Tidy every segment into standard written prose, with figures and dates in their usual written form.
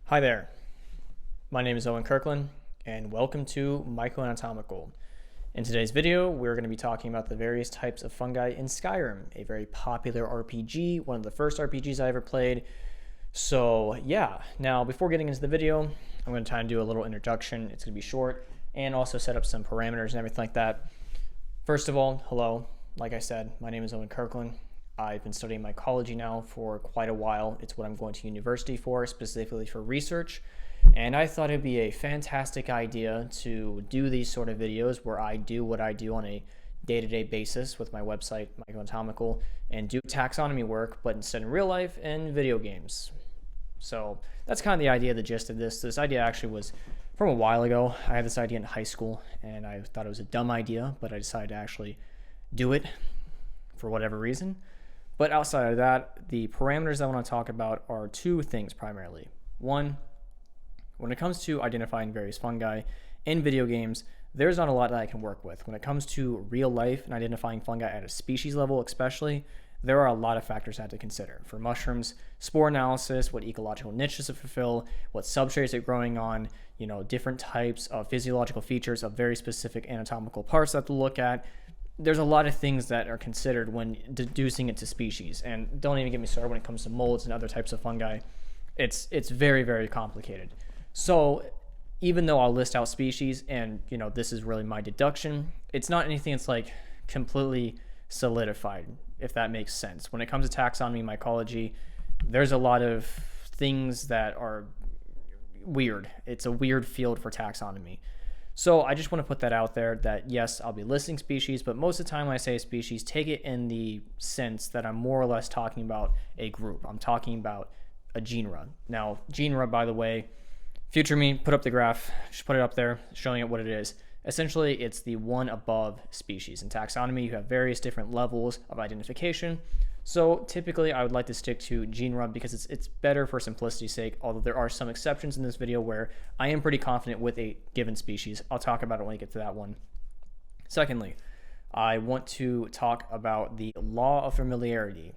Hi there, my name is Owen Kirkland, and welcome to Microanatomical. In today's video, we're going to be talking about the various types of fungi in Skyrim, a very popular RPG, one of the first RPGs I ever played. So yeah, now before getting into the video, I'm going to try and do a little introduction. It's going to be short, and also set up some parameters and everything like that. First of all, hello. Like I said, my name is Owen Kirkland. I've been studying mycology now for quite a while. It's what I'm going to university for, specifically for research. And I thought it'd be a fantastic idea to do these sort of videos where I do what I do on a day-to-day basis with my website, Microanatomical, and do taxonomy work, but instead in real life and video games. So that's kind of the idea, the gist of this. This idea actually was from a while ago. I had this idea in high school, and I thought it was a dumb idea, but I decided to actually do it for whatever reason. But outside of that, the parameters I want to talk about are two things primarily. One, when it comes to identifying various fungi in video games, there's not a lot that I can work with. When it comes to real life and identifying fungi at a species level especially, there are a lot of factors I have to consider. For mushrooms, spore analysis, what ecological niches to fulfill, what substrates they're growing on, different types of physiological features of very specific anatomical parts that to look at. There's a lot of things that are considered when deducing it to species. And don't even get me started when it comes to molds and other types of fungi. It's very, very complicated. So even though I'll list out species and, this is really my deduction, it's not anything that's like completely solidified, if that makes sense. When it comes to taxonomy, mycology, there's a lot of things that are weird. It's a weird field for taxonomy. So I just want to put that out there that yes, I'll be listing species, but most of the time when I say species, take it in the sense that I'm more or less talking about a group. I'm talking about a genera. Now, genera, by the way, future me, put up the graph, just put it up there, showing it what it is. Essentially, it's the one above species. In taxonomy, you have various different levels of identification. So typically, I would like to stick to genera because it's better for simplicity's sake, although there are some exceptions in this video where I am pretty confident with a given species. I'll talk about it when I get to that one. Secondly, I want to talk about the law of familiarity.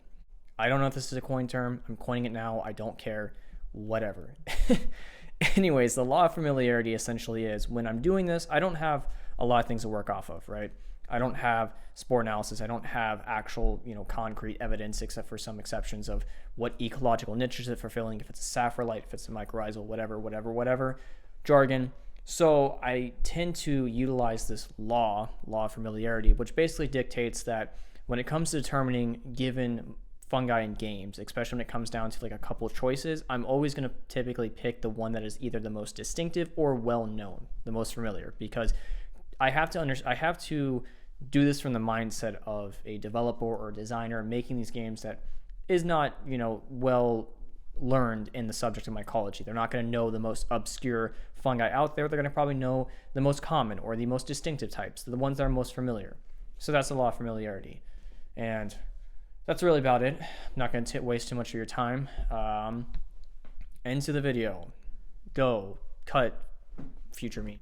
I don't know if this is a coin term. I'm coining it now. I don't care. Whatever. Anyways, the law of familiarity essentially is when I'm doing this, I don't have a lot of things to work off of, right? I don't have spore analysis. I don't have actual, concrete evidence, except for some exceptions of what ecological niches it's fulfilling, if it's a saprophyte, if it's a mycorrhizal, whatever, jargon. So I tend to utilize this law of familiarity, which basically dictates that when it comes to determining given fungi in games, especially when it comes down to like a couple of choices, I'm always going to typically pick the one that is either the most distinctive or well known, the most familiar, because I have to do this from the mindset of a developer or a designer making these games that is not, well learned in the subject of mycology. They're not going to know the most obscure fungi out there. They're going to probably know the most common or the most distinctive types, the ones that are most familiar. So that's the law of familiarity. And that's really about it. I'm not going to waste too much of your time. Into the video. Go. Cut. Future me.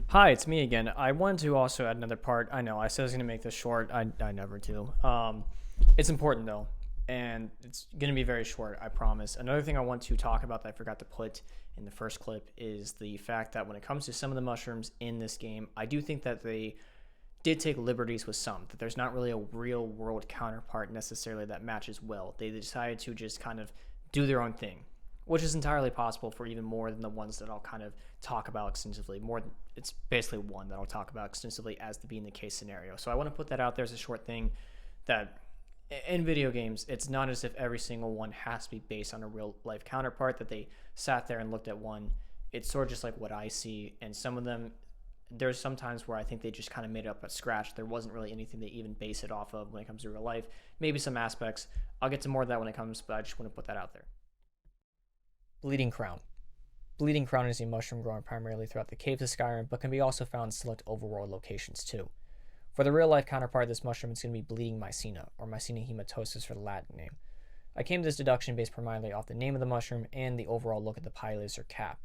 Hi, it's me again. I wanted to also add another part. I know, I said I was going to make this short. I never do. It's important, though, and it's going to be very short, I promise. Another thing I want to talk about that I forgot to put in the first clip is the fact that when it comes to some of the mushrooms in this game, I do think that they did take liberties with some, that there's not really a real-world counterpart necessarily that matches well. They decided to just kind of do their own thing, which is entirely possible for even more than the ones that I'll kind of talk about extensively. It's basically one that I'll talk about extensively as to being the case scenario. So I want to put that out there as a short thing that in video games, it's not as if every single one has to be based on a real life counterpart, that they sat there and looked at one. It's sort of just like what I see, and some of them, there's some times where I think they just kind of made it up at scratch. There wasn't really anything they even base it off of when it comes to real life. Maybe some aspects. I'll get to more of that when it comes, but I just want to put that out there. Bleeding Crown. Bleeding Crown is a mushroom growing primarily throughout the caves of Skyrim, but can be also found in select overworld locations too. For the real-life counterpart of this mushroom, it's going to be Bleeding Mycena, or Mycena hematosis for the Latin name. I came to this deduction based primarily off the name of the mushroom and the overall look at the pilus or cap.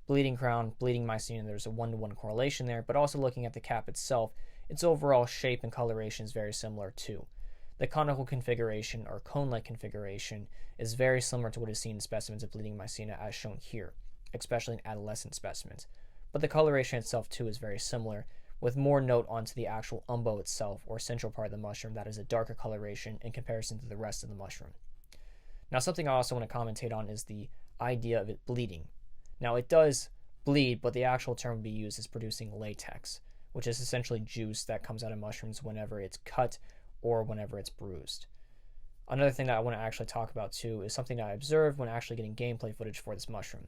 Bleeding Crown, Bleeding Mycena, there's a one-to-one correlation there, but also looking at the cap itself, its overall shape and coloration is very similar too. the conical configuration or cone-like configuration is very similar to what is seen in specimens of bleeding mycena as shown here, especially in adolescent specimens. But the coloration itself too is very similar, with more note onto the actual umbo itself or central part of the mushroom that is a darker coloration in comparison to the rest of the mushroom. Now something I also want to commentate on is the idea of it bleeding. Now it does bleed, but the actual term would be used as producing latex, which is essentially juice that comes out of mushrooms whenever it's cut or whenever it's bruised. Another thing that I want to actually talk about too is something that I observed when actually getting gameplay footage for this mushroom.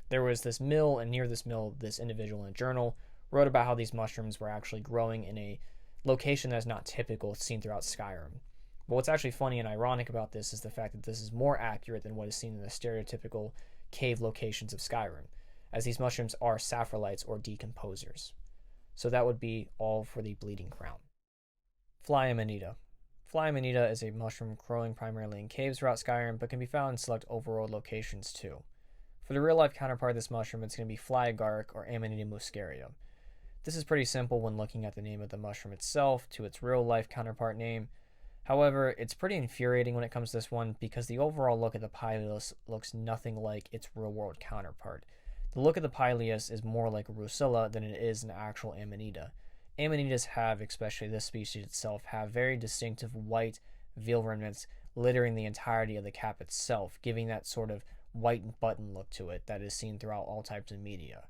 There was this mill, and near this mill, this individual in a journal wrote about how these mushrooms were actually growing in a location that is not typical seen throughout Skyrim. But what's actually funny and ironic about this is the fact that this is more accurate than what is seen in the stereotypical cave locations of Skyrim, as these mushrooms are saphrolites or decomposers. So that would be all for the bleeding crown. Fly Amanita. Fly Amanita is a mushroom growing primarily in caves throughout Skyrim, but can be found in select overworld locations too. For the real-life counterpart of this mushroom, it's going to be fly agaric or Amanita muscaria. This is pretty simple when looking at the name of the mushroom itself to its real-life counterpart name. However, it's pretty infuriating when it comes to this one because the overall look of the Pileus looks nothing like its real-world counterpart. The look of the Pileus is more like a Rusilla than it is an actual Amanita. Amanitas have, especially this species itself, have very distinctive white veil remnants littering the entirety of the cap itself, giving that sort of white button look to it that is seen throughout all types of media.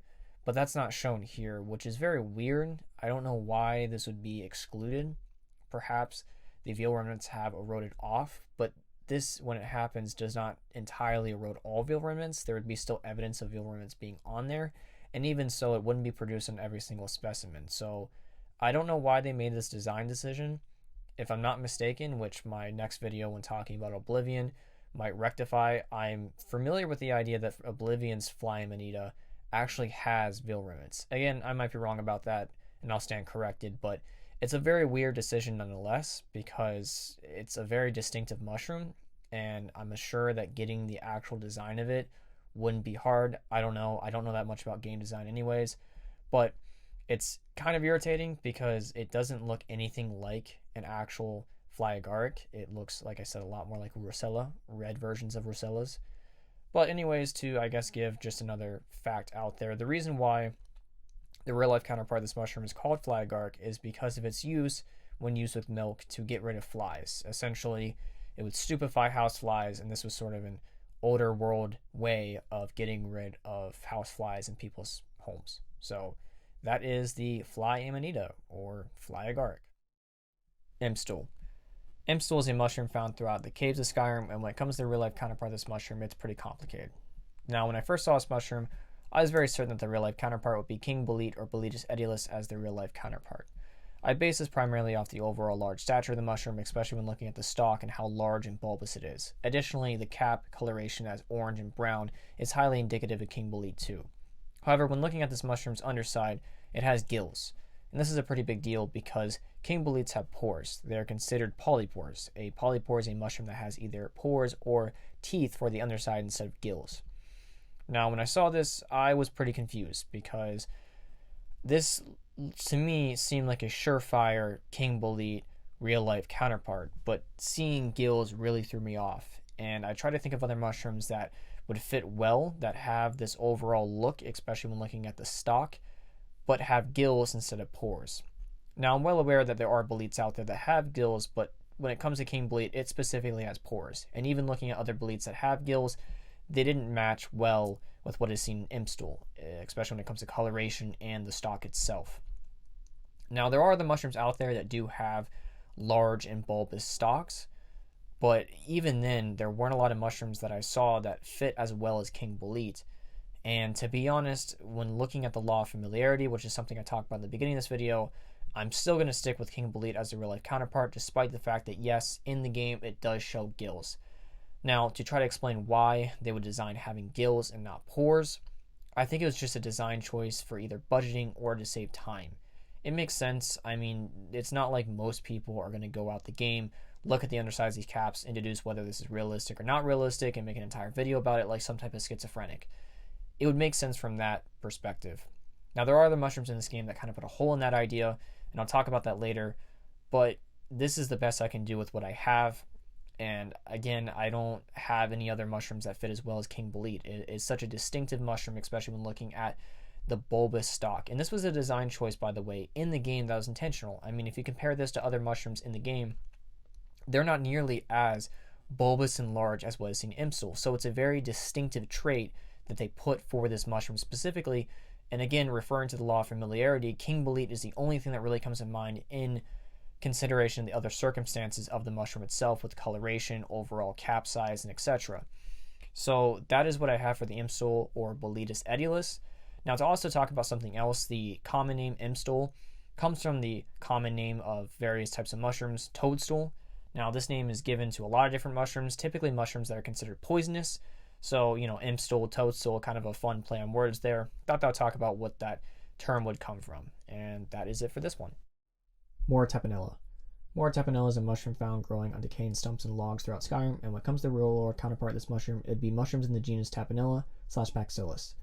But that's not shown here, which is very weird. I don't know why this would be excluded. Perhaps the veil remnants have eroded off, but this, when it happens, does not entirely erode all veil remnants. There would be still evidence of veil remnants being on there, and even so, it wouldn't be produced on every single specimen. So I don't know why they made this design decision. If I'm not mistaken, which my next video when talking about Oblivion might rectify, I'm familiar with the idea that Oblivion's Fly Amanita actually has veil remnants. Again, I might be wrong about that, and I'll stand corrected, but it's a very weird decision nonetheless, because it's a very distinctive mushroom, and I'm sure that getting the actual design of it wouldn't be hard. I don't know that much about game design anyways, but it's kind of irritating because it doesn't look anything like an actual fly agaric. It looks, like I said, a lot more like Rusella, red versions of Rusellas. But anyways, to, I guess, give just another fact out there, the reason why the real-life counterpart of this mushroom is called fly agaric is because of its use when used with milk to get rid of flies. Essentially, it would stupefy house flies, and this was sort of an older world way of getting rid of house flies in people's homes. So that is the fly Amanita, or fly agaric. Imp Stool. Imp Stool is a mushroom found throughout the caves of Skyrim, and when it comes to the real-life counterpart of this mushroom, it's pretty complicated. Now, when I first saw this mushroom, I was very certain that the real-life counterpart would be King Bolete or Boletus edulis as the real-life counterpart. I base this primarily off the overall large stature of the mushroom, especially when looking at the stalk and how large and bulbous it is. Additionally, the cap coloration as orange and brown is highly indicative of King Bolete too. However, when looking at this mushroom's underside, it has gills. And this is a pretty big deal because King Boletes have pores. They are considered polypores. A polypore is a mushroom that has either pores or teeth for the underside instead of gills. Now, when I saw this, I was pretty confused because this, to me, seemed like a surefire King Bolete real-life counterpart, but seeing gills really threw me off. And I tried to think of other mushrooms that would fit well, that have this overall look, especially when looking at the stalk, but have gills instead of pores. Now, I'm well aware that there are boletes out there that have gills, but when it comes to King Bolete, it specifically has pores. And even looking at other boletes that have gills, they didn't match well with what is seen in Imp Stool, especially when it comes to coloration and the stalk itself. Now, there are other mushrooms out there that do have large and bulbous stalks, but even then, there weren't a lot of mushrooms that I saw that fit as well as King Bolete. And to be honest, when looking at the law of familiarity, which is something I talked about in the beginning of this video, I'm still going to stick with King Bolete as the real-life counterpart, despite the fact that, yes, in the game, it does show gills. Now, to try to explain why they would design having gills and not pores, I think it was just a design choice for either budgeting or to save time. It makes sense. I mean, it's not like most people are going to go out the game, look at the underside of these caps, and deduce whether this is realistic or not realistic, and make an entire video about it like some type of schizophrenic. It would make sense from that perspective. Now, there are other mushrooms in this game that kind of put a hole in that idea, and I'll talk about that later, but this is the best I can do with what I have. And again, I don't have any other mushrooms that fit as well as King Bolete. It is such a distinctive mushroom, especially when looking at the bulbous stalk. And this was a design choice, by the way, in the game that was intentional. I mean, if you compare this to other mushrooms in the game, they're not nearly as bulbous and large as what is seen in Imp Stool. So it's a very distinctive trait that they put for this mushroom specifically. And again, referring to the law of familiarity, King Bolete is the only thing that really comes to mind in consideration of the other circumstances of the mushroom itself, with coloration, overall cap size, and etc. So that is what I have for the Imp Stool, or Boletus edulis. Now, to also talk about something else, the common name Imp Stool comes from the common name of various types of mushrooms, toadstool. Now, this name is given to a lot of different mushrooms, typically mushrooms that are considered poisonous. So, Imp Stool, toadstool, kind of a fun play on words there. Thought I'll talk about what that term would come from. And that is it for this one. Mora Tapinella. Mora Tapinella is a mushroom found growing on decaying stumps and logs throughout Skyrim, and when it comes to the real world counterpart of this mushroom, it'd be mushrooms in the genus Tapinella/Bacillus.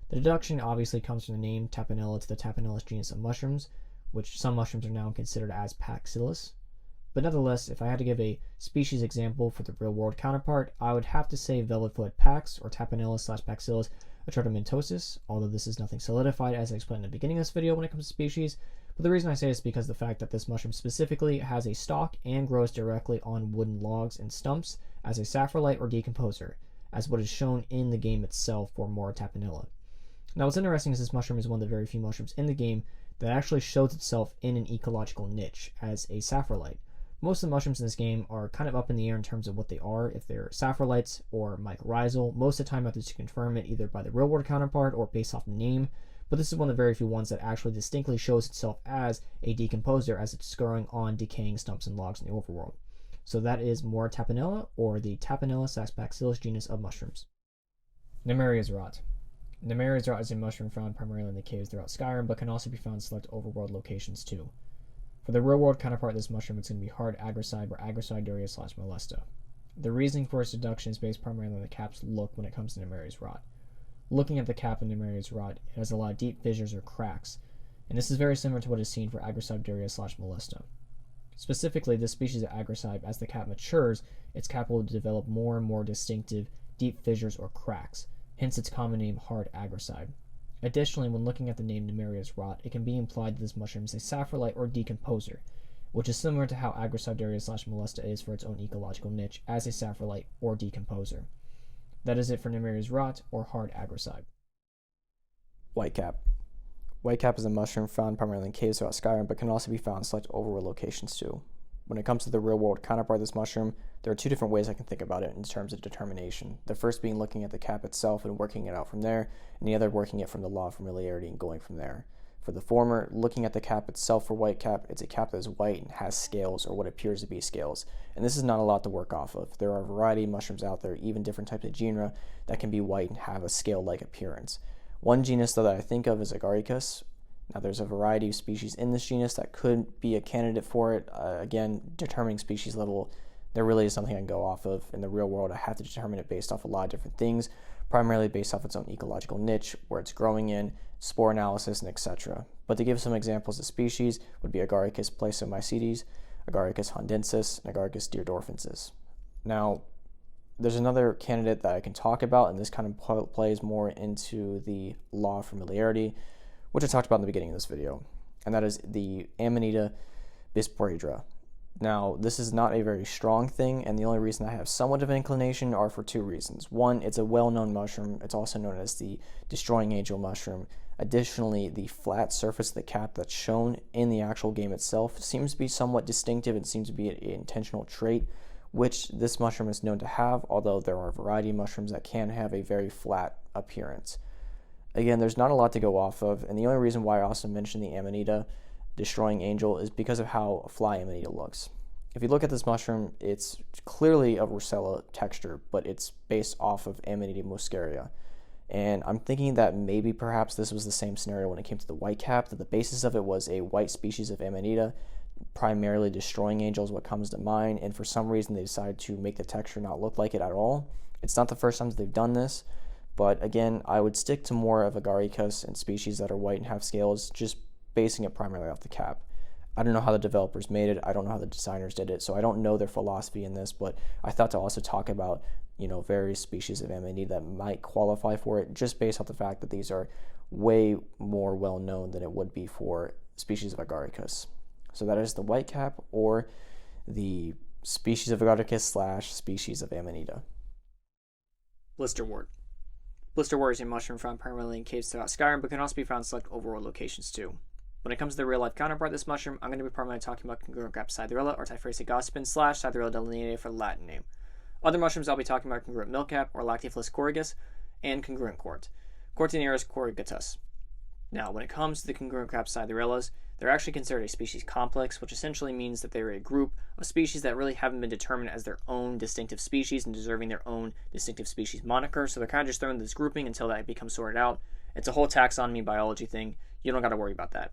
The deduction obviously comes from the name Tapinella to the Tapinellus genus of mushrooms, which some mushrooms are now considered as Bacillus. But nonetheless, if I had to give a species example for the real world counterpart, I would have to say velvet-footed Pax, or Tapinella/Bacillus atratomentosus, although this is nothing solidified as I explained in the beginning of this video when it comes to species. But the reason I say this is because of the fact that this mushroom specifically has a stalk and grows directly on wooden logs and stumps as a saprolite or decomposer, as what is shown in the game itself for Mora Tapinella. Now, what's interesting is this mushroom is one of the very few mushrooms in the game that actually shows itself in an ecological niche as a saprolite. Most of the mushrooms in this game are kind of up in the air in terms of what they are, if they're saprolites or mycorrhizal. Most of the time I have to confirm it either by the real world counterpart or based off the name, but this is one of the very few ones that actually distinctly shows itself as a decomposer as it's growing on decaying stumps and logs in the overworld. So that is Mora Tapinella, or the Tapinella/Bacillus genus of mushrooms. Namira's rot. Namira's rot is a mushroom found primarily in the caves throughout Skyrim, but can also be found in select overworld locations too. For the real-world counterpart of this mushroom, it's going to be hard agricide or agricidaria/molesta. The reasoning for its deduction is based primarily on the cap's look when it comes to Namira's rot. Looking at the cap of Namira's rot, it has a lot of deep fissures or cracks, and this is very similar to what is seen for agricidaria/molesta. Specifically, this species of agricide, as the cap matures, its cap will develop more and more distinctive deep fissures or cracks, hence its common name hard agricide. Additionally, when looking at the name Namira's rot, it can be implied that this mushroom is a saprolite or decomposer, which is similar to how agricidaria/molesta is for its own ecological niche as a saprolite or decomposer. That is it for Namira's rot, or hard agricide. Whitecap. Whitecap is a mushroom found primarily in caves throughout Skyrim, but can also be found in select overworld locations too. When it comes to the real-world counterpart of this mushroom, there are two different ways I can think about it in terms of determination. The first being looking at the cap itself and working it out from there, and the other working it from the law of familiarity and going from there. For the former, looking at the cap itself for whitecap, it's a cap that is white and has scales, or what appears to be scales. And this is not a lot to work off of. There are a variety of mushrooms out there, even different types of genera, that can be white and have a scale-like appearance. One genus that I think of is Agaricus. Now, there's a variety of species in this genus that could be a candidate for it. Again, determining species level, there really is something I can go off of. In the real world, I have to determine it based off a lot of different things, primarily based off its own ecological niche, where it's growing in, spore analysis, and etc. But to give some examples of species would be Agaricus pleisomycetes, Agaricus hondensis, and Agaricus deardorfensis. Now, there's another candidate that I can talk about, and this kind of plays more into the law of familiarity, which I talked about in the beginning of this video, and that is the Amanita bisporidra. Now, this is not a very strong thing, and the only reason I have somewhat of an inclination are for two reasons. One, it's a well-known mushroom. It's also known as the destroying angel mushroom. Additionally, the flat surface of the cap that's shown in the actual game itself seems to be somewhat distinctive and seems to be an intentional trait, which this mushroom is known to have, although there are a variety of mushrooms that can have a very flat appearance. Again, there's not a lot to go off of, and the only reason why I also mentioned the Amanita destroying angel is because of how a fly Amanita looks. If you look at this mushroom, it's clearly a Rosella texture, but it's based off of Amanita muscaria. And I'm thinking that maybe perhaps this was the same scenario when it came to the whitecap, that the basis of it was a white species of Amanita, primarily destroying angel is what comes to mind, and for some reason they decided to make the texture not look like it at all. It's not the first time that they've done this, but again, I would stick to more of Agaricus and species that are white and have scales, just basing it primarily off the cap. I don't know how the developers made it. I don't know how the designers did it. So I don't know their philosophy in this, but I thought to also talk about, various species of Amanita that might qualify for it, just based off the fact that these are way more well known than it would be for species of Agaricus. So that is the whitecap, or the species of Agaricus / species of Amanita. Blisterwort. Blisterwort is a mushroom found primarily in caves throughout Skyrim, but can also be found in select overworld locations too. When it comes to the real-life counterpart of this mushroom, I'm going to be primarily talking about congruent grap Scytherella, or Typhrasia gospin / Scytherella delineated for the Latin name. Other mushrooms I'll be talking about congruent milkcap, or Lactiophilus corrigus, and congruent quart. Quartinaris corrigatus. Now, when it comes to the congruent grap Scytherellas, they're actually considered a species complex, which essentially means that they're a group of species that really haven't been determined as their own distinctive species and deserving their own distinctive species moniker, so they're kind of just thrown in this grouping until that becomes sorted out. It's a whole taxonomy biology thing. You don't got to worry about that.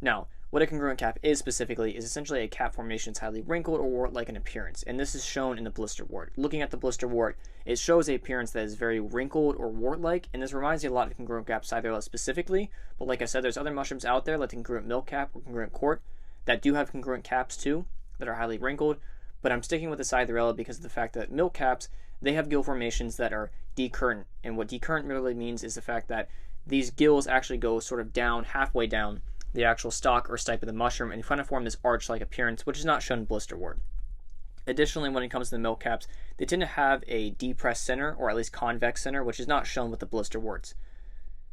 Now, what a congruent cap is specifically is essentially a cap formation that's highly wrinkled or wart-like in appearance, and this is shown in the Blisterwort. Looking at the Blisterwort, it shows an appearance that is very wrinkled or wart-like, and this reminds me a lot of congruent grap Scytherella specifically, but like I said, there's other mushrooms out there like the congruent milkcap or congruent quart that do have congruent caps too, that are highly wrinkled, but I'm sticking with the Scytherella because of the fact that milkcaps, they have gill formations that are decurrent, and what decurrent really means is the fact that these gills actually go sort of down, halfway down, the actual stalk or stipe of the mushroom and kind of form this arch-like appearance, which is not shown in Blisterwort. Additionally, when it comes to the milk caps, they tend to have a depressed center, or at least convex center, which is not shown with the Blisterworts.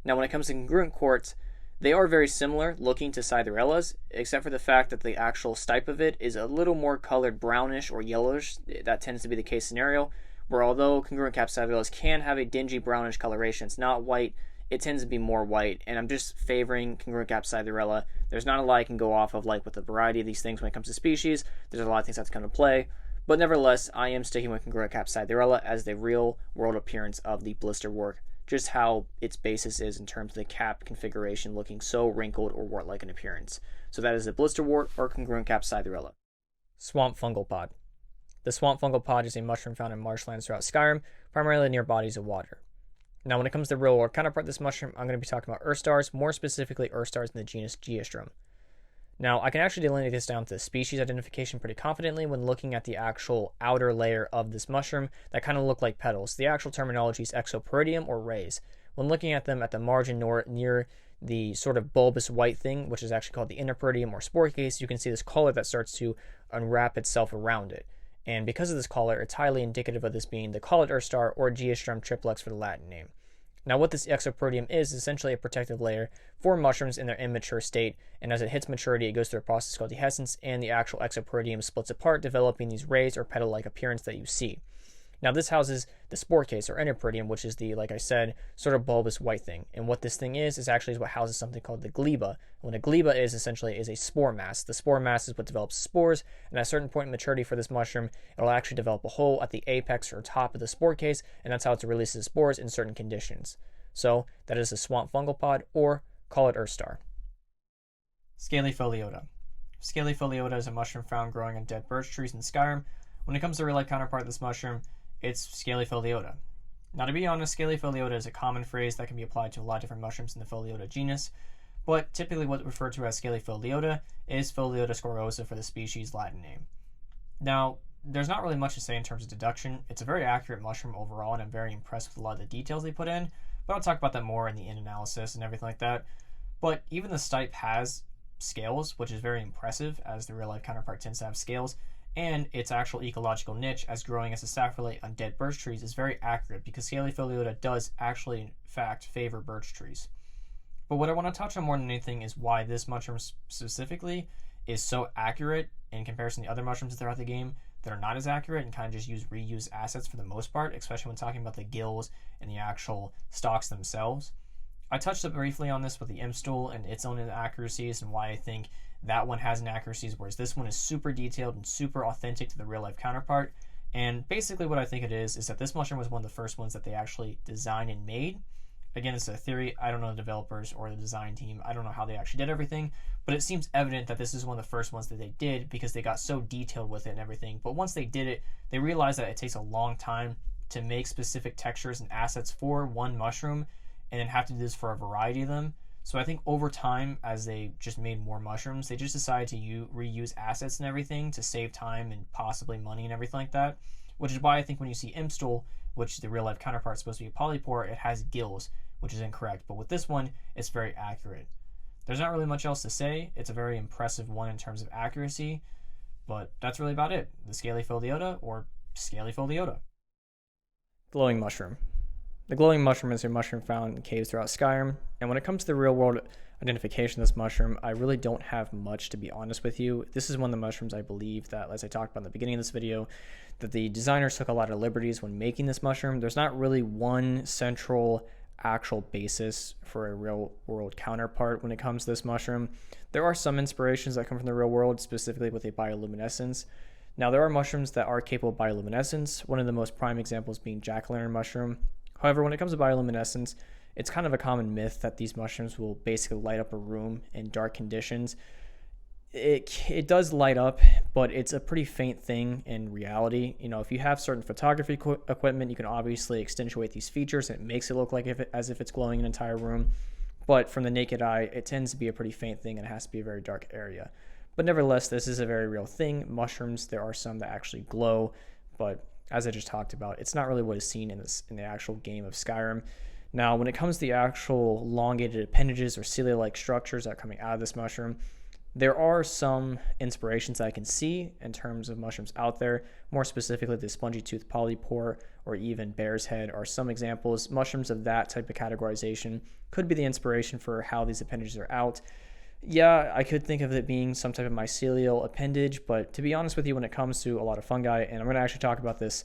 Now, when it comes to congruent quartz, they are very similar looking to Scytherellas, except for the fact that the actual stipe of it is a little more colored brownish or yellowish. That tends to be the case scenario, where although congruent cap Scytherellas can have a dingy brownish coloration, it's not white, it tends to be more white, and I'm just favoring congruent cap Scytherella. There's not a lot I can go off of, like with the variety of these things when it comes to species. There's a lot of things that have to come into play, but nevertheless, I am sticking with congruent cap Scytherella as the real world appearance of the Blisterwort, just how its basis is in terms of the cap configuration looking so wrinkled or wart-like in appearance. So that is the Blisterwort or congruent cap Scytherella. Swamp Fungal Pod. The Swamp Fungal Pod is a mushroom found in marshlands throughout Skyrim, primarily near bodies of water. Now, when it comes to the real world counterpart of this mushroom, I'm going to be talking about Urstars, more specifically Urstars in the genus Geostrum. Now, I can actually delineate this down to species identification pretty confidently when looking at the actual outer layer of this mushroom that kind of look like petals. The actual terminology is exoperidium or rays. When looking at them at the margin near the sort of bulbous white thing, which is actually called the interperidium or spore case, you can see this collar that starts to unwrap itself around it. And because of this collar, it's highly indicative of this being the collared Urstar or Geostrum triplex for the Latin name. Now, what this exoperidium is essentially a protective layer for mushrooms in their immature state, and as it hits maturity, it goes through a process called dehiscence, and the actual exoperidium splits apart, developing these rays or petal-like appearance that you see. Now, this houses the spore case or interperidium, which is the, like I said, sort of bulbous white thing. And what this thing is actually what houses something called the gleba. What a gleba is essentially is a spore mass. The spore mass is what develops spores, and at a certain point in maturity for this mushroom, it'll actually develop a hole at the apex or top of the spore case, and that's how it releases spores in certain conditions. So that is the swamp fungal pod, or call it Urstar. Scaly Pholiota. Scaly Pholiota is a mushroom found growing on dead birch trees in Skyrim. When it comes to real-life counterpart of this mushroom, it's Scaly Pholiota. Now, to be honest, Scaly Pholiota is a common phrase that can be applied to a lot of different mushrooms in the Pholiota genus, but typically what's referred to as Scaly Pholiota is Pholiota scorosa for the species Latin name. Now, there's not really much to say in terms of deduction. It's a very accurate mushroom overall, and I'm very impressed with a lot of the details they put in, but I'll talk about that more in the in-analysis and everything like that. But even the stipe has scales, which is very impressive, as the real-life counterpart tends to have scales, and its actual ecological niche as growing as a saprophyte on dead birch trees is very accurate, because Scaly Pholiota does actually, in fact, favor birch trees. But what I want to touch on more than anything is why this mushroom specifically is so accurate in comparison to other mushrooms throughout the game that are not as accurate and kind of just reuse assets for the most part, especially when talking about the gills and the actual stalks themselves. I touched up briefly on this with the Imp Stool and its own inaccuracies and why I think that one has inaccuracies, whereas this one is super detailed and super authentic to the real-life counterpart. And basically what I think it is that this mushroom was one of the first ones that they actually designed and made. Again, it's a theory. I don't know the developers or the design team. I don't know how they actually did everything, but it seems evident that this is one of the first ones that they did because they got so detailed with it and everything. But once they did it, they realized that it takes a long time to make specific textures and assets for one mushroom and then have to do this for a variety of them. So I think over time, as they just made more mushrooms, they just decided to reuse assets and everything to save time and possibly money and everything like that. Which is why I think when you see Imp Stool, which the real life counterpart is supposed to be a polypore, it has gills, which is incorrect. But with this one, it's very accurate. There's not really much else to say. It's a very impressive one in terms of accuracy, but that's really about it. The Scaly Pholiota, or Scaly Pholiota. Glowing mushroom. The glowing mushroom is a mushroom found in caves throughout Skyrim, and when it comes to the real world identification of this mushroom, I really don't have much, to be honest with you. This is one of the mushrooms I believe that, as I talked about in the beginning of this video, that the designers took a lot of liberties when making this mushroom. There's not really one central actual basis for a real world counterpart when it comes to this mushroom. There are some inspirations that come from the real world, specifically with a bioluminescence. Now, there are mushrooms that are capable of bioluminescence, one of the most prime examples being jack-o'-lantern mushroom. However, when it comes to bioluminescence, it's kind of a common myth that these mushrooms will basically light up a room in dark conditions. It does light up, but it's a pretty faint thing in reality. You know, if you have certain photography equipment, you can obviously accentuate these features and it makes it look like as if it's glowing an entire room. But from the naked eye, it tends to be a pretty faint thing and it has to be a very dark area. But nevertheless, this is a very real thing. Mushrooms, there are some that actually glow, but as I just talked about, it's not really what is seen in the actual game of Skyrim. Now, when it comes to the actual elongated appendages or cilia-like structures that are coming out of this mushroom, there are some inspirations I can see in terms of mushrooms out there. More specifically, the spongy tooth polypore or even bear's head are some examples. Mushrooms of that type of categorization could be the inspiration for how these appendages are out. Yeah, I could think of it being some type of mycelial appendage, but to be honest with you, when it comes to a lot of fungi, and I'm going to actually talk about this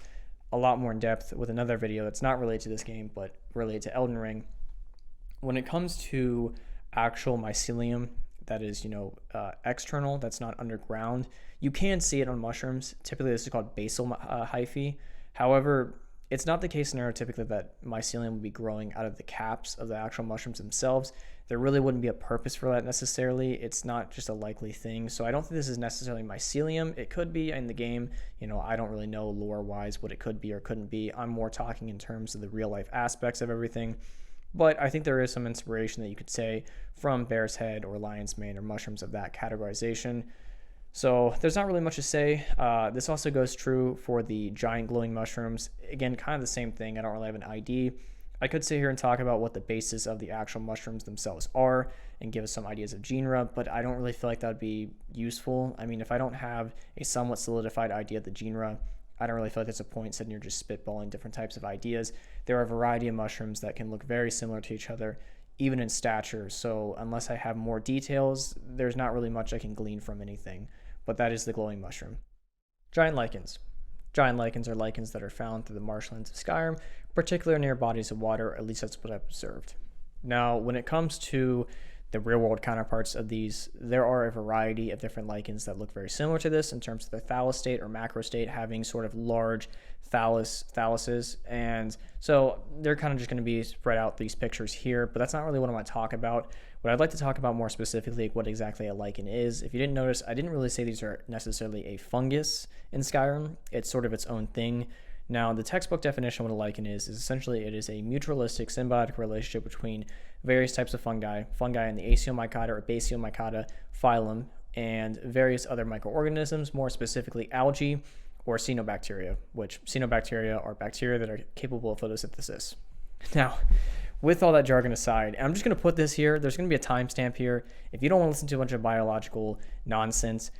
a lot more in depth with another video that's not related to this game, but related to Elden Ring. When it comes to actual mycelium, that is, external, that's not underground, you can see it on mushrooms. Typically, this is called basal hyphae. However, it's not the case scenario typically that mycelium would be growing out of the caps of the actual mushrooms themselves. There really wouldn't be a purpose for that necessarily. It's not just a likely thing. So I don't think this is necessarily mycelium. It could be in the game. I don't really know lore-wise what it could be or couldn't be. I'm more talking in terms of the real-life aspects of everything. But I think there is some inspiration that you could say from bear's head or lion's mane or mushrooms of that categorization. So there's not really much to say. This also goes true for the giant glowing mushrooms. Again, kind of the same thing. I don't really have an ID. I could sit here and talk about what the basis of the actual mushrooms themselves are and give us some ideas of genre, but I don't really feel like that would be useful. I mean, if I don't have a somewhat solidified idea of the genre, I don't really feel like there's a point sitting here just spitballing different types of ideas. There are a variety of mushrooms that can look very similar to each other, even in stature. So unless I have more details, there's not really much I can glean from anything. But that is the glowing mushroom. Giant lichens. Giant lichens are lichens that are found through the marshlands of Skyrim, particularly near bodies of water. At least that's what I've observed. Now, when it comes to the real-world counterparts of these, there are a variety of different lichens that look very similar to this in terms of their thallus state or macro state, having sort of large thalluses. And so they're kind of just going to be spread out these pictures here, but that's not really what I want to talk about. What I'd like to talk about more specifically, what exactly a lichen is. If you didn't notice, I didn't really say these are necessarily a fungus in Skyrim. It's sort of its own thing. Now, the textbook definition of what a lichen is essentially it is a mutualistic symbiotic relationship between various types of fungi in the Aciomycota or Basiomycota phylum, and various other microorganisms, more specifically algae or cyanobacteria, which cyanobacteria are bacteria that are capable of photosynthesis. Now, with all that jargon aside, and I'm just going to put this here, there's going to be a timestamp here. If you don't want to listen to a bunch of biological nonsense,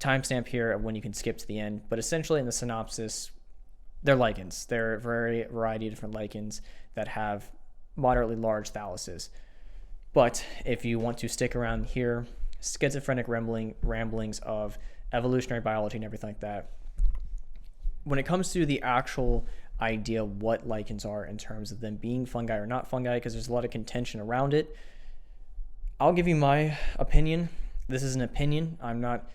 timestamp here of when you can skip to the end. But essentially in the synopsis, they're lichens. They're a variety of different lichens that have moderately large thalluses. But if you want to stick around here, schizophrenic ramblings of evolutionary biology and everything like that, when it comes to the actual idea of what lichens are in terms of them being fungi or not fungi, because there's a lot of contention around it, I'll give you my opinion. This is an opinion. I'm not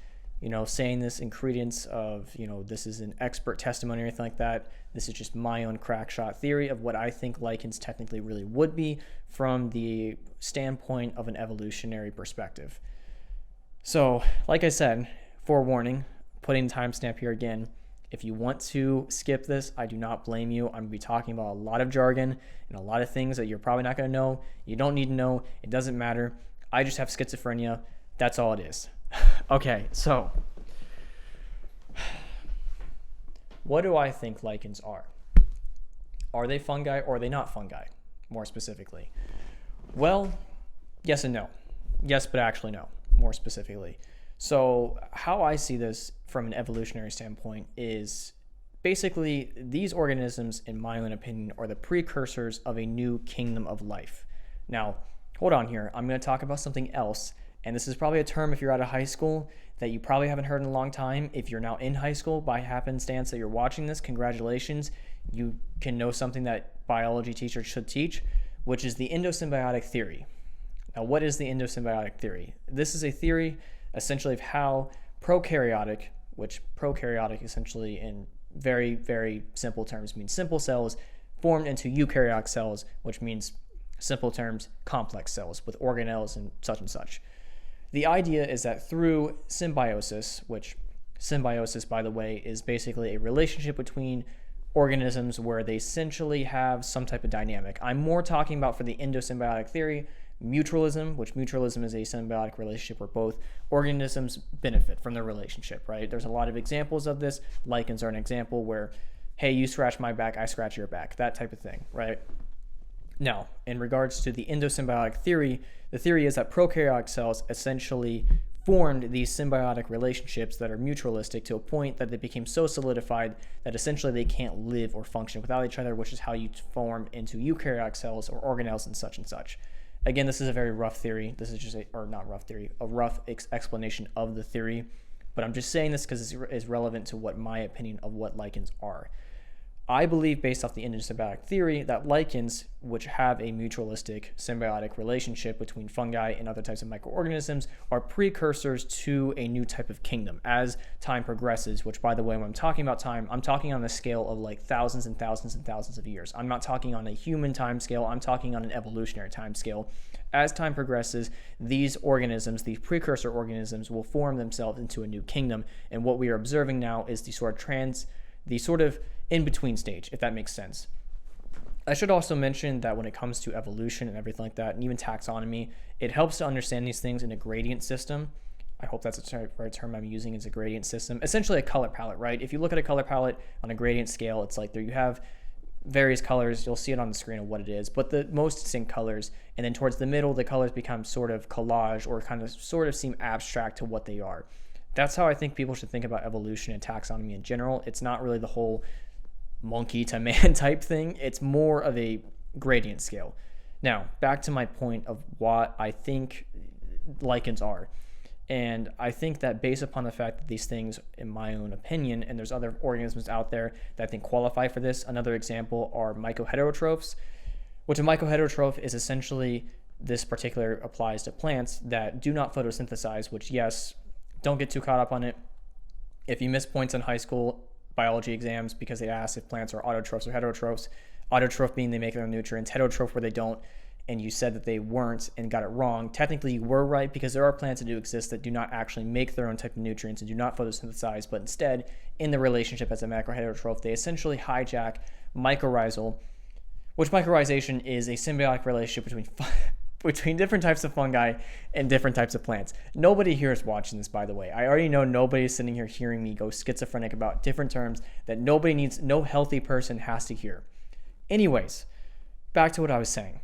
saying this in credence of, this is an expert testimony or anything like that. This is just my own crackshot theory of what I think lichens technically really would be from the standpoint of an evolutionary perspective. So, like I said, forewarning, putting timestamp here again, If you want to skip this, I do not blame you. I'm going to be talking about a lot of jargon and a lot of things that you're probably not going to know. You don't need to know. It doesn't matter. I just have schizophrenia. That's all it is. Okay, so what do I think lichens are? Are they fungi or are they not fungi, more specifically? Well, yes and no. Yes, but actually no, more specifically. So how I see this from an evolutionary standpoint is basically these organisms, in my own opinion, are the precursors of a new kingdom of life. Now, hold on here. I'm going to talk about something else. And this is probably a term if you're out of high school that you probably haven't heard in a long time. If you're now in high school by happenstance that you're watching this, congratulations. You can know something that biology teachers should teach, which is the endosymbiotic theory. Now, what is the endosymbiotic theory? This is a theory essentially of how prokaryotic, which prokaryotic essentially in very, very simple terms means simple cells, formed into eukaryotic cells, which means simple terms, complex cells with organelles and such. The idea is that through symbiosis, which symbiosis, by the way, is basically a relationship between organisms where they essentially have some type of dynamic. I'm more talking about, for the endosymbiotic theory, mutualism, which mutualism is a symbiotic relationship where both organisms benefit from the relationship, right? There's a lot of examples of this. Lichens are an example where, hey, you scratch my back, I scratch your back, that type of thing, right? Now, in regards to the endosymbiotic theory, the theory is that prokaryotic cells essentially formed these symbiotic relationships that are mutualistic to a point that they became so solidified that essentially they can't live or function without each other, which is how you form into eukaryotic cells or organelles and such. Again, this is a very rough theory. This is just a rough explanation of the theory. But I'm just saying this because it's relevant to what my opinion of what lichens are. I believe, based off the endosymbiotic theory, that lichens, which have a mutualistic symbiotic relationship between fungi and other types of microorganisms, are precursors to a new type of kingdom as time progresses, which, by the way, when I'm talking about time, I'm talking on the scale of like thousands and thousands and thousands of years. I'm not talking on a human time scale. I'm talking on an evolutionary time scale. As time progresses, these organisms, these precursor organisms, will form themselves into a new kingdom. And what we are observing now is the sort of in-between stage, if that makes sense. I should also mention that when it comes to evolution and everything like that, and even taxonomy, it helps to understand these things in a gradient system. I hope that's the right term I'm using, is a gradient system. Essentially a color palette, right? If you look at a color palette on a gradient scale, it's like there you have various colors. You'll see it on the screen of what it is, but the most distinct colors. And then towards the middle, the colors become sort of collage or kind of sort of seem abstract to what they are. That's how I think people should think about evolution and taxonomy in general. It's not really the whole monkey to man type thing. It's more of a gradient scale. Now, back to my point of what I think lichens are. And I think that based upon the fact that these things, in my own opinion, and there's other organisms out there that I think qualify for this. Another example are mycoheterotrophs, which a mycoheterotroph is essentially, this particular applies to plants that do not photosynthesize, which, yes, don't get too caught up on it. If you miss points in high school biology exams because they ask if plants are autotrophs or heterotrophs, autotroph being they make their own nutrients, heterotroph where they don't, and you said that they weren't and got it wrong, technically you were right, because there are plants that do exist that do not actually make their own type of nutrients and do not photosynthesize, but instead, in the relationship as a macroheterotroph, they essentially hijack mycorrhizal, which mycorrhization is a symbiotic relationship between different types of fungi and different types of plants. Nobody here is watching this, by the way. I already know nobody's sitting here hearing me go schizophrenic about different terms that no healthy person has to hear. Anyways, back to what I was saying.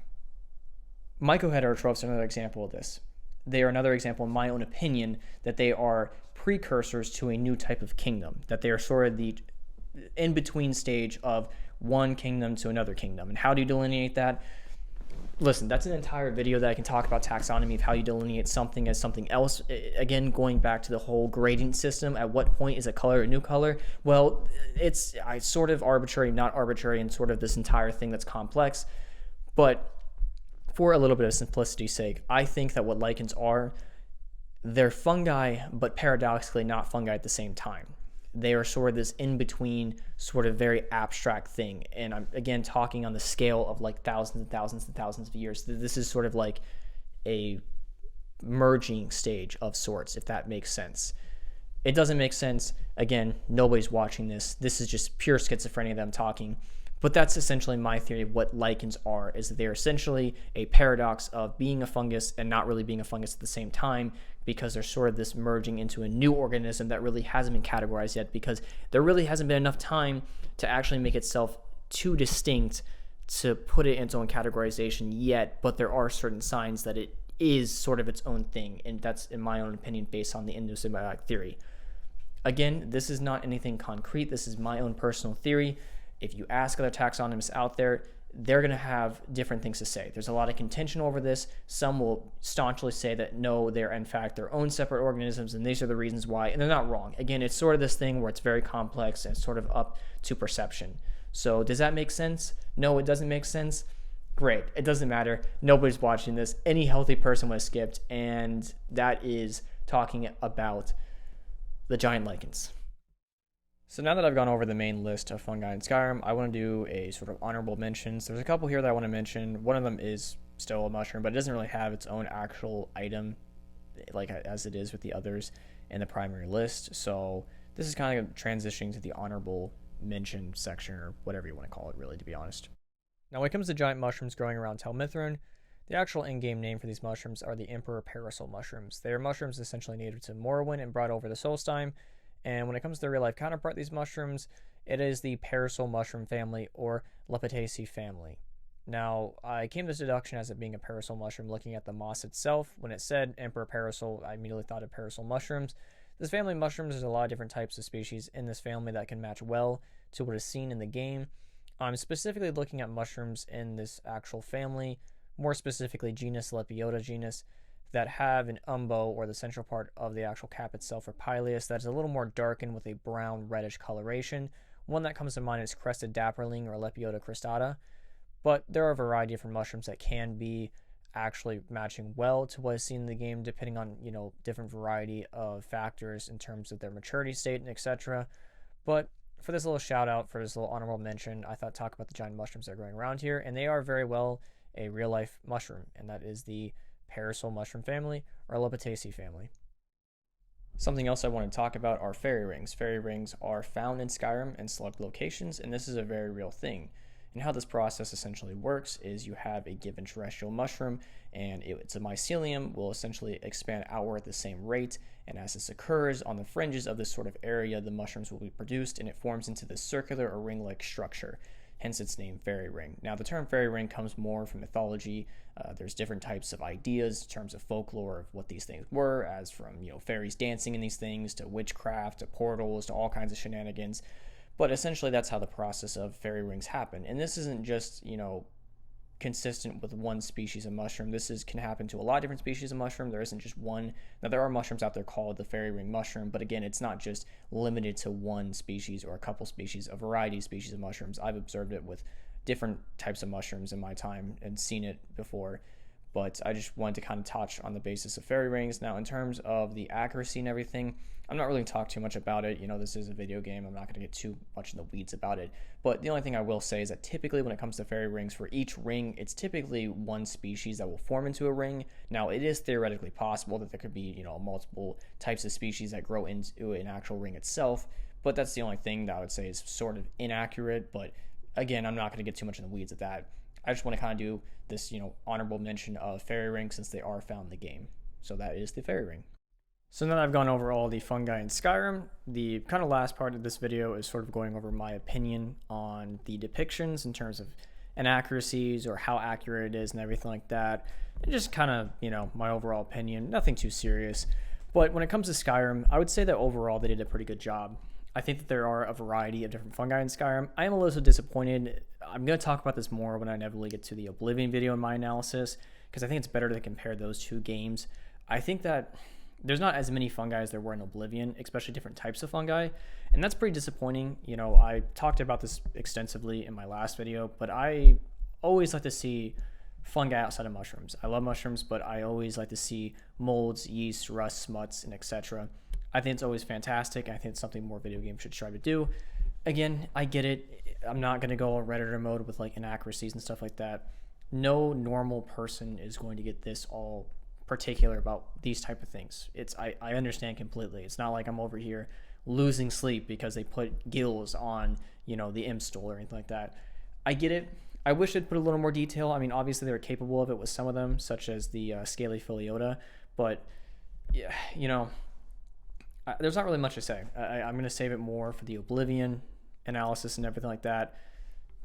Mycoheterotrophs are another example of this. They are another example, in my own opinion, that they are precursors to a new type of kingdom, that they are sort of the in-between stage of one kingdom to another kingdom. And how do you delineate that? Listen, that's an entire video that I can talk about taxonomy of how you delineate something as something else. Again, going back to the whole gradient system, at what point is a color a new color? Well, it's sort of arbitrary, not arbitrary, and sort of this entire thing that's complex. But for a little bit of simplicity's sake, I think that what lichens are, they're fungi, but paradoxically not fungi at the same time. They are sort of this in-between sort of very abstract thing. And I'm, again, talking on the scale of like thousands and thousands and thousands of years. This is sort of like a merging stage of sorts, if that makes sense. It doesn't make sense. Again, nobody's watching this. This is just pure schizophrenia them talking. But that's essentially my theory of what lichens are, is that they're essentially a paradox of being a fungus and not really being a fungus at the same time, because they're sort of this merging into a new organism that really hasn't been categorized yet, because there really hasn't been enough time to actually make itself too distinct to put it in its own categorization yet. But there are certain signs that it is sort of its own thing, and that's, in my own opinion, based on the endosymbiotic theory. Again, this is not anything concrete. This is my own personal theory. If you ask other taxonomists out there, they're going to have different things to say. There's a lot of contention over this. Some will staunchly say that no, they're in fact their own separate organisms, and these are the reasons why, and they're not wrong. Again, it's sort of this thing where it's very complex and sort of up to perception. So does that make sense? No, it doesn't make sense. Great. It doesn't matter. Nobody's watching this. Any healthy person would have skipped, and that is talking about the giant lichens. So now that I've gone over the main list of fungi in Skyrim, I want to do a sort of honorable mentions. There's a couple here that I want to mention. One of them is still a mushroom, but it doesn't really have its own actual item like as it is with the others in the primary list. So this is kind of transitioning to the honorable mention section, or whatever you want to call it, really, to be honest. Now, when it comes to giant mushrooms growing around Tel Mithryn, the actual in-game name for these mushrooms are the Emperor Parasol mushrooms. They are mushrooms essentially native to Morrowind and brought over the Solstheim. And when it comes to the real-life counterpart of these mushrooms, it is the Parasol mushroom family, or Lepitaceae family. Now, I came to this deduction as it being a parasol mushroom looking at the moss itself. When it said Emperor Parasol, I immediately thought of parasol mushrooms. This family of mushrooms, there's a lot of different types of species in this family that can match well to what is seen in the game. I'm specifically looking at mushrooms in this actual family, more specifically genus Lepiota genus, that have an umbo, or the central part of the actual cap itself, or pileus, that's a little more darkened with a brown reddish coloration. One that comes to mind is crested dapperling, or Lepiota cristata. But there are a variety of different mushrooms that can be actually matching well to what is seen in the game, depending on, different variety of factors in terms of their maturity state and etc. But for this little shout out, for this little honorable mention, I thought talk about the giant mushrooms that are growing around here, and they are very well a real life mushroom, and that is the Parasol mushroom family, or Lepitaceae family. Something else I want to talk about are fairy rings. Fairy rings are found in Skyrim in select locations, and this is a very real thing. And how this process essentially works is you have a given terrestrial mushroom, and it's a mycelium, will essentially expand outward at the same rate, and as this occurs on the fringes of this sort of area, the mushrooms will be produced, and it forms into this circular or ring-like structure, hence its name fairy ring. Now, the term fairy ring comes more from mythology. There's different types of ideas in terms of folklore of what these things were, as from fairies dancing in these things, to witchcraft, to portals, to all kinds of shenanigans. But essentially, that's how the process of fairy rings happen. And this isn't just, consistent with one species of mushroom. This can happen to a lot of different species of mushroom. There isn't just one. Now, there are mushrooms out there called the fairy ring mushroom, but again, it's not just limited to one species or a couple species, a variety of species of mushrooms. I've observed it with different types of mushrooms in my time and seen it before. But I just wanted to kind of touch on the basis of fairy rings. Now, in terms of the accuracy and everything, I'm not really going to talk too much about it. This is a video game. I'm not going to get too much in the weeds about it. But the only thing I will say is that typically when it comes to fairy rings, for each ring, it's typically one species that will form into a ring. Now, it is theoretically possible that there could be, multiple types of species that grow into an actual ring itself. But that's the only thing that I would say is sort of inaccurate. But again, I'm not going to get too much in the weeds of that. I just want to kind of do this, honorable mention of fairy rings since they are found in the game. So that is the fairy ring. So now that I've gone over all the fungi in Skyrim, the kind of last part of this video is sort of going over my opinion on the depictions in terms of inaccuracies or how accurate it is and everything like that. And just kind of, my overall opinion, nothing too serious. But when it comes to Skyrim, I would say that overall they did a pretty good job. I think that there are a variety of different fungi in Skyrim. I am a little disappointed. I'm going to talk about this more when I inevitably get to the Oblivion video in my analysis, because I think it's better to compare those two games. I think that there's not as many fungi as there were in Oblivion, especially different types of fungi, and that's pretty disappointing. I talked about this extensively in my last video, but I always like to see fungi outside of mushrooms. I love mushrooms, but I always like to see molds, yeast, rust, smuts, and etc. I think it's always fantastic. I think it's something more video games should try to do. Again, I get it. I'm not going to go Redditor mode with inaccuracies and stuff like that. No normal person is going to get this all particular about these type of things. I understand completely. It's not like I'm over here losing sleep because they put gills on, you know, the Imp Stool or anything like that. I get it. I wish they'd put a little more detail. I mean, obviously they were capable of it with some of them, such as the Scaly Pholiota, but yeah, you know, there's not really much to say. I'm going to save it more for the Oblivion analysis and everything like that.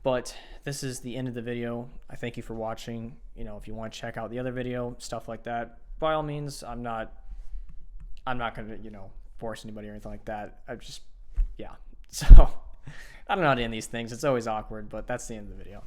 But this is the end of the video. I thank you for watching. You know, if you want to check out the other video, stuff like that, by all means. I'm not going to, you know, force anybody or anything like that. Yeah. So I don't know how to end these things. It's always awkward, but that's the end of the video.